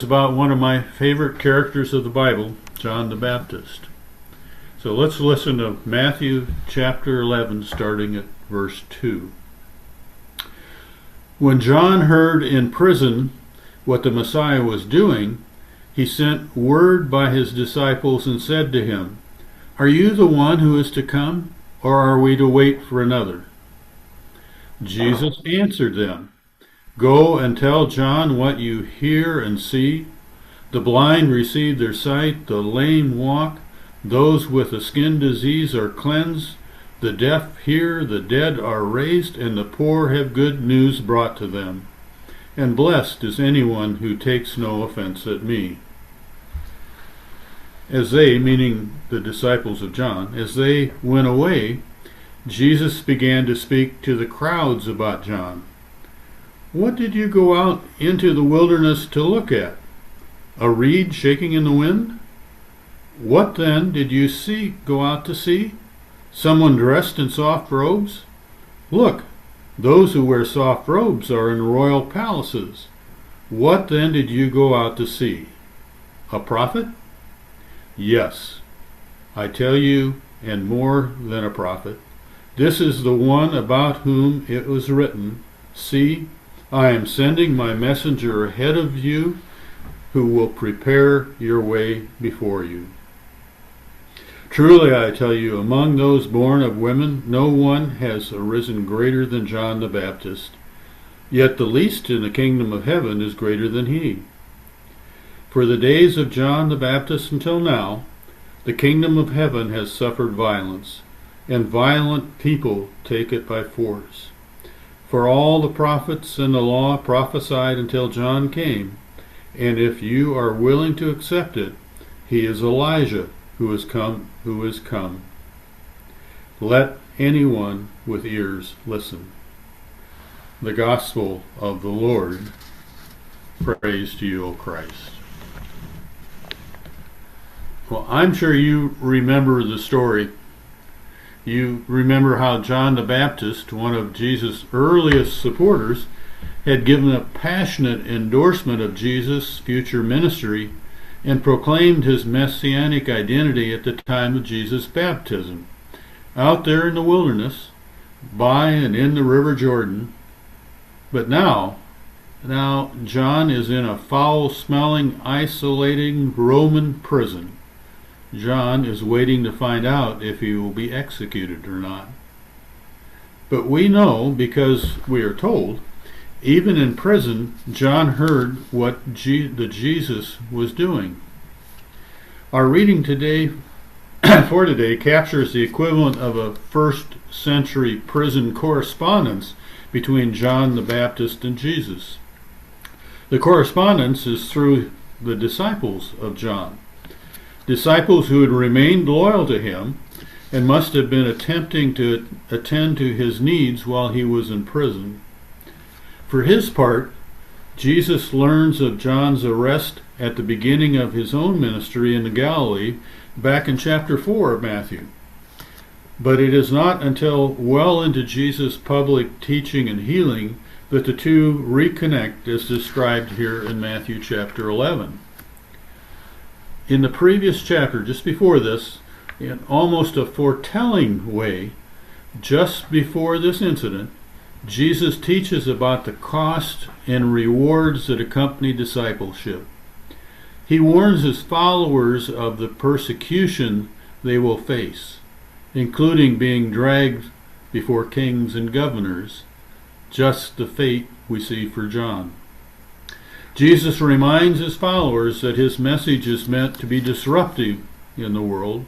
About one of my favorite characters of the Bible, John the Baptist. So let's listen to Matthew chapter 11, starting at verse 2. When John heard in prison what the Messiah was doing, he sent word by his disciples and said to him, "Are you the one who is to come, or are we to wait for another?" Jesus answered them, "Go and tell John what you hear and see. The blind receive their sight, the lame walk, those with a skin disease are cleansed, the deaf hear, the dead are raised, and the poor have good news brought to them. And blessed is anyone who takes no offense at me." As they, meaning the disciples of John, as they went away, Jesus began to speak to the crowds about John. "What did you go out into the wilderness to look at? A reed shaking in the wind? What then did you go out to see? Someone dressed in soft robes? Look, those who wear soft robes are in royal palaces. What then did you go out to see? A prophet? Yes, I tell you, and more than a prophet. This is the one about whom it was written, 'See, I am sending my messenger ahead of you who will prepare your way before you.' Truly I tell you, among those born of women, no one has arisen greater than John the Baptist. Yet the least in the kingdom of heaven is greater than he. For the days of John the Baptist until now, the kingdom of heaven has suffered violence, and violent people take it by force. For all the prophets and the law prophesied until John came, and if you are willing to accept it, he is Elijah who is come. Let anyone with ears listen." The Gospel of the Lord. Praise to you, O Christ. Well, I'm sure you remember the story. You remember how John the Baptist, one of Jesus' earliest supporters, had given a passionate endorsement of Jesus' future ministry and proclaimed his messianic identity at the time of Jesus' baptism, out there in the wilderness, by and in the River Jordan. But now John is in a foul-smelling, isolating Roman prison. John is waiting to find out if he will be executed or not. But we know, because we are told, even in prison, John heard what Jesus was doing. Our reading today, for today, captures the equivalent of a first-century prison correspondence between John the Baptist and Jesus. The correspondence is through the disciples of John. Disciples who had remained loyal to him and must have been attempting to attend to his needs while he was in prison. For his part, Jesus learns of John's arrest at the beginning of his own ministry in the Galilee, back in chapter 4 of Matthew. But it is not until well into Jesus' public teaching and healing that the two reconnect as described here in Matthew chapter 11. In the previous chapter, just before this, in almost a foretelling way, just before this incident, Jesus teaches about the cost and rewards that accompany discipleship. He warns his followers of the persecution they will face, including being dragged before kings and governors, just the fate we see for John. Jesus reminds his followers that his message is meant to be disruptive in the world,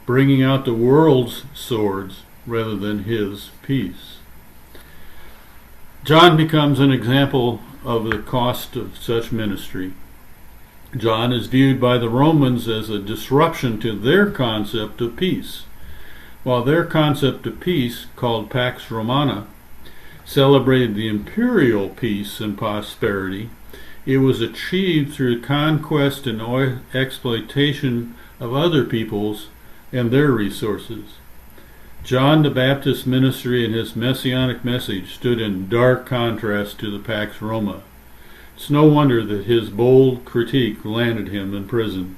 bringing out the world's swords rather than his peace. John becomes an example of the cost of such ministry. John is viewed by the Romans as a disruption to their concept of peace. While their concept of peace, called Pax Romana, celebrated the imperial peace and prosperity, it was achieved through conquest and exploitation of other peoples and their resources. John the Baptist's ministry and his messianic message stood in dark contrast to the Pax Roma. It's no wonder that his bold critique landed him in prison.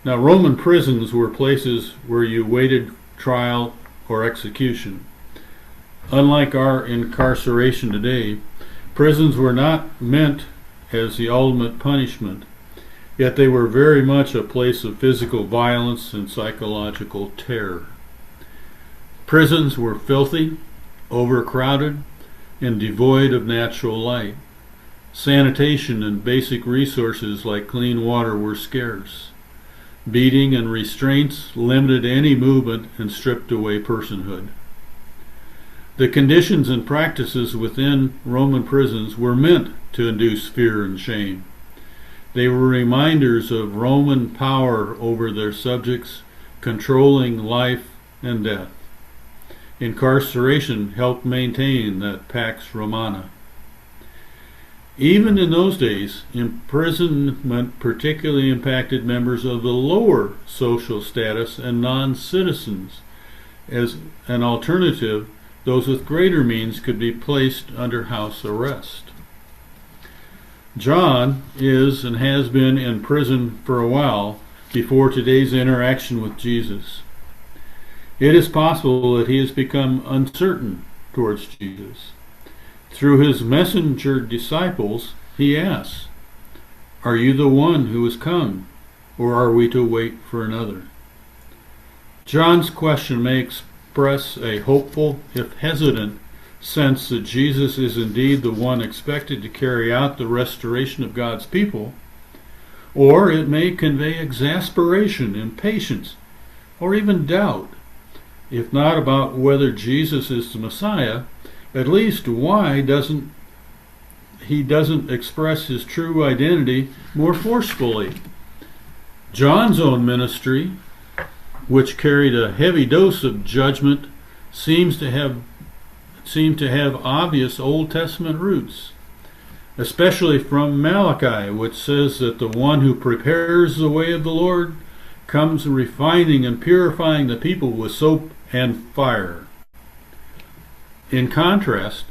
Now, Roman prisons were places where you waited trial or execution. Unlike our incarceration today, prisons were not meant as the ultimate punishment, yet they were very much a place of physical violence and psychological terror. Prisons were filthy, overcrowded, and devoid of natural light. Sanitation and basic resources like clean water were scarce. Beating and restraints limited any movement and stripped away personhood. The conditions and practices within Roman prisons were meant to induce fear and shame. They were reminders of Roman power over their subjects, controlling life and death. Incarceration helped maintain that Pax Romana. Even in those days, imprisonment particularly impacted members of the lower social status and non-citizens. As an alternative, those with greater means could be placed under house arrest. John is and has been in prison for a while before today's interaction with Jesus. It is possible that he has become uncertain towards Jesus. Through his messenger disciples, he asks, "Are you the one who has come, or are we to wait for another?" John's question may express a hopeful, if hesitant, sense that Jesus is indeed the one expected to carry out the restoration of God's people, or it may convey exasperation, impatience, or even doubt, if not about whether Jesus is the Messiah, at least why he doesn't express his true identity more forcefully. John's own ministry, which carried a heavy dose of judgment, seemed to have obvious Old Testament roots, especially from Malachi, which says that the one who prepares the way of the Lord comes refining and purifying the people with soap and fire. In contrast,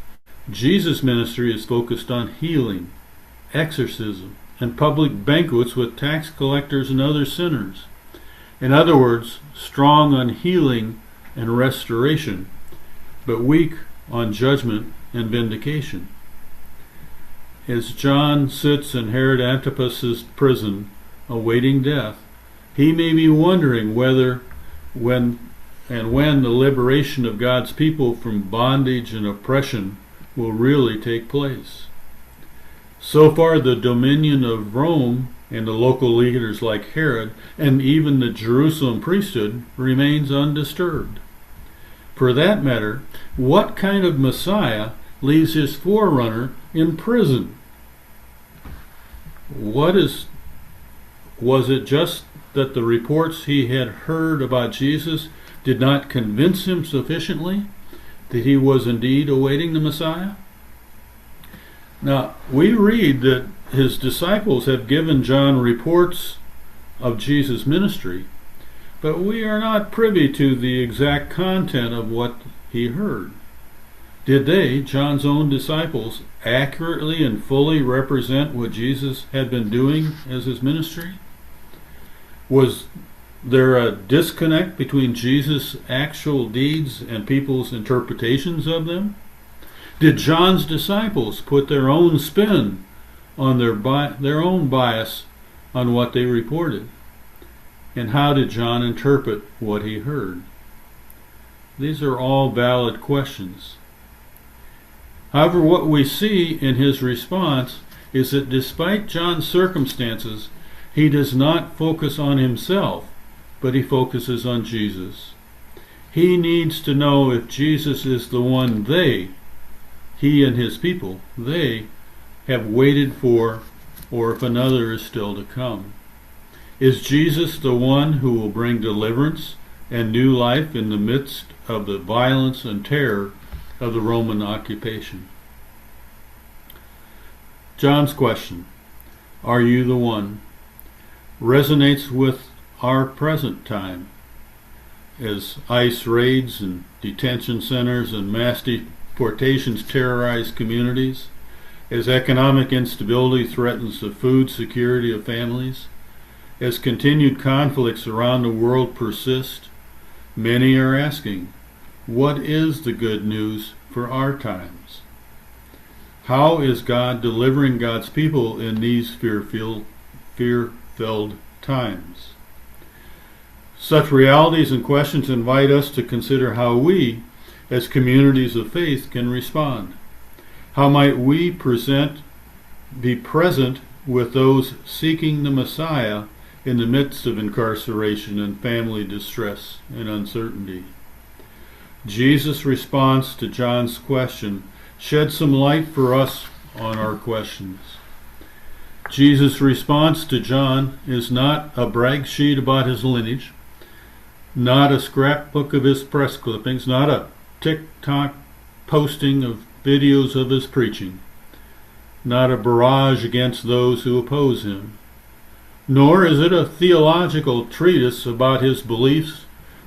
Jesus' ministry is focused on healing, exorcism, and public banquets with tax collectors and other sinners. In other words, strong on healing and restoration, but weak on judgment and vindication. As John sits in Herod Antipas's prison, awaiting death, he may be wondering whether, when the liberation of God's people from bondage and oppression will really take place. So far, the dominion of Rome and the local leaders like Herod and even the Jerusalem priesthood remains undisturbed. For that matter, what kind of Messiah leaves his forerunner in prison? Was it just that the reports he had heard about Jesus did not convince him sufficiently that he was indeed awaiting the Messiah? Now, we read that his disciples have given John reports of Jesus' ministry, but we are not privy to the exact content of what he heard. Did they, John's own disciples, accurately and fully represent what Jesus had been doing as his ministry? Was there a disconnect between Jesus' actual deeds and people's interpretations of them? Did John's disciples put their own spin on their own bias on what they reported? And how did John interpret what he heard? These are all valid questions. However, what we see in his response is that despite John's circumstances, he does not focus on himself, but he focuses on Jesus. He needs to know if Jesus is the one he and his people, they have waited for, or if another is still to come. Is Jesus the one who will bring deliverance and new life in the midst of the violence and terror of the Roman occupation? John's question, "Are you the one?" resonates with our present time. As ICE raids and detention centers and mass deportations terrorize communities, as economic instability threatens the food security of families, as continued conflicts around the world persist, many are asking, what is the good news for our times? How is God delivering God's people in these fear-filled times? Such realities and questions invite us to consider how we, as communities of faith, can respond. How might we be present with those seeking the Messiah in the midst of incarceration and family distress and uncertainty? Jesus' response to John's question sheds some light for us on our questions. Jesus' response to John is not a brag sheet about his lineage, not a scrapbook of his press clippings, not a TikTok posting of videos of his preaching, not a barrage against those who oppose him, nor is it a theological treatise about his beliefs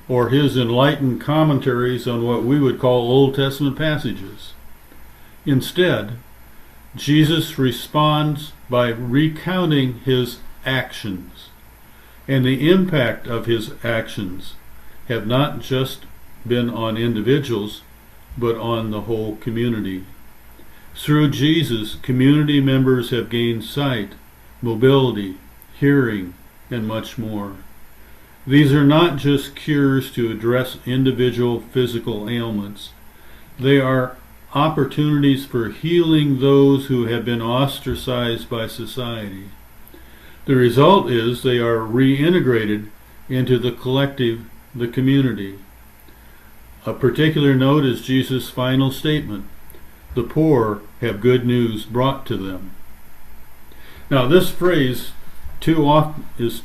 or his enlightened commentaries on what we would call Old Testament passages. Instead, Jesus responds by recounting his actions, and the impact of his actions have not just been on individuals, but on the whole community. Through Jesus, community members have gained sight, mobility, hearing, and much more. These are not just cures to address individual physical ailments. They are opportunities for healing those who have been ostracized by society. The result is they are reintegrated into the collective, the community. A particular note is Jesus' final statement: the poor have good news brought to them. Now, this phrase is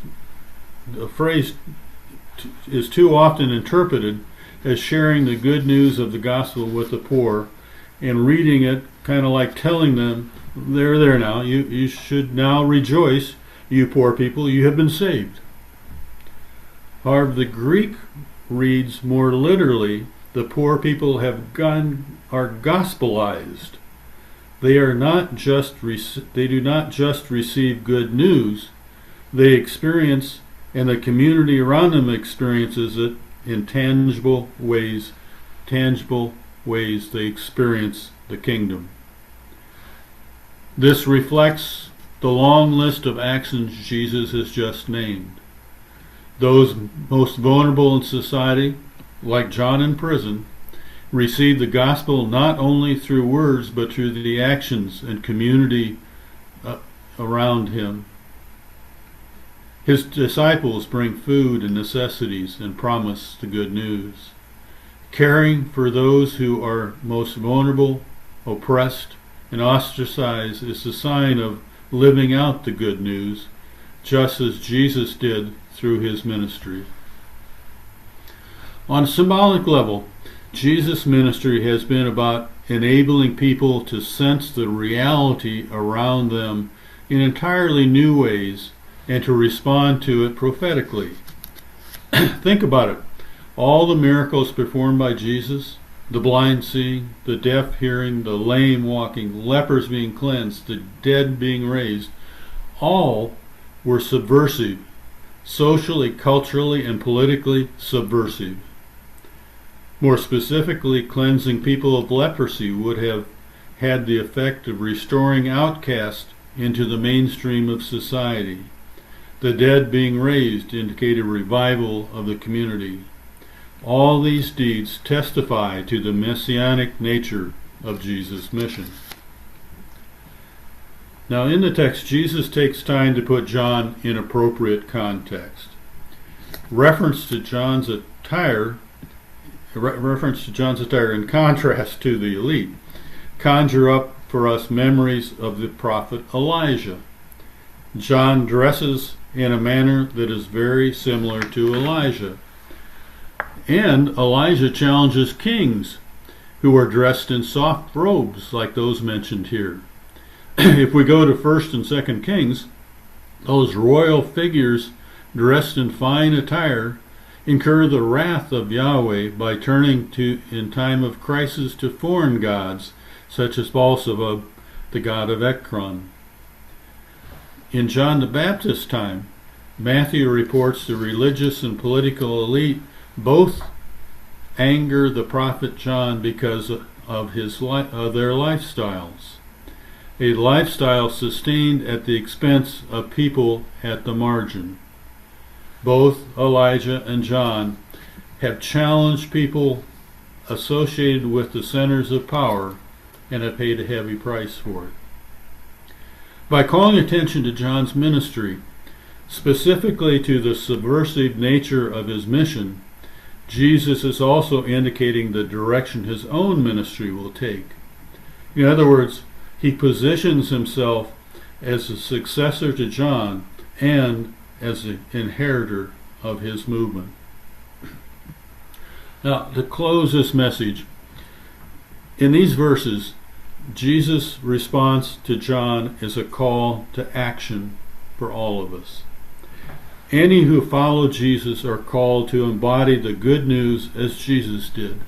too often interpreted as sharing the good news of the gospel with the poor, and reading it kind of like telling them, they're there now, you should now rejoice, you poor people, you have been saved. However, the Greek reads more literally, the poor people are gospelized. They do not just receive good news, they experience, and the community around them experiences it in tangible ways. They experience the kingdom. This reflects the long list of actions Jesus has just named. Those most vulnerable in society, like John in prison, receive the gospel not only through words but through the actions and community around him. His disciples bring food and necessities and promise the good news. Caring for those who are most vulnerable, oppressed, and ostracized is a sign of living out the good news, just as Jesus did through his ministry. On a symbolic level, Jesus' ministry has been about enabling people to sense the reality around them in entirely new ways and to respond to it prophetically. Think about it. All the miracles performed by Jesus, the blind seeing, the deaf hearing, the lame walking, lepers being cleansed, the dead being raised, all were subversive, socially, culturally, and politically subversive. More specifically, cleansing people of leprosy would have had the effect of restoring outcasts into the mainstream of society. The dead being raised indicated revival of the community. All these deeds testify to the messianic nature of Jesus' mission. Now, in the text, Jesus takes time to put John in appropriate context. Reference to John's attire in contrast to the elite conjure up for us memories of the prophet Elijah. John dresses in a manner that is very similar to Elijah. And Elijah challenges kings who are dressed in soft robes like those mentioned here. If we go to 1st and 2nd Kings, those royal figures dressed in fine attire incur the wrath of Yahweh by turning in time of crisis to foreign gods such as Baal-zebub the god of Ekron. In John the Baptist's time, Matthew reports the religious and political elite both anger the prophet John because of their lifestyles. A lifestyle sustained at the expense of people at the margin. Both Elijah and John have challenged people associated with the centers of power and have paid a heavy price for it. By calling attention to John's ministry, specifically to the subversive nature of his mission, Jesus is also indicating the direction his own ministry will take. In other words, he positions himself as a successor to John and as the inheritor of his movement. Now, to close this message, in these verses, Jesus' response to John is a call to action for all of us. Any who follow Jesus are called to embody the good news as Jesus did.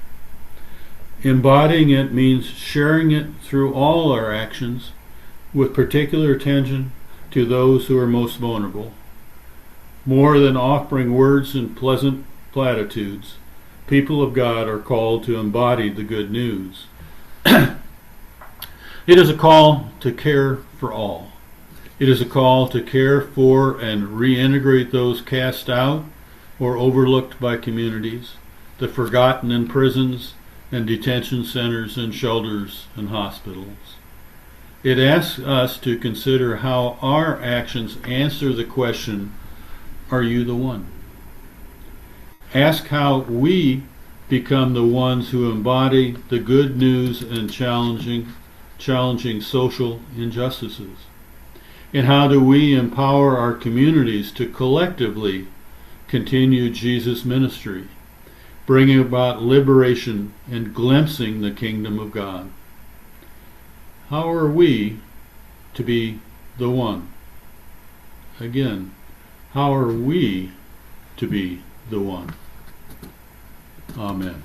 Embodying it means sharing it through all our actions, with particular attention to those who are most vulnerable. More than offering words and pleasant platitudes, people of God are called to embody the good news. It is a call to care for all. It is a call to care for and reintegrate those cast out or overlooked by communities, the forgotten in prisons and detention centers and shelters and hospitals. It asks us to consider how our actions answer the question, are you the one? Ask how we become the ones who embody the good news in challenging social injustices. And how do we empower our communities to collectively continue Jesus' ministry, bringing about liberation and glimpsing the kingdom of God? How are we to be the one? Again, how are we to be the one? Amen.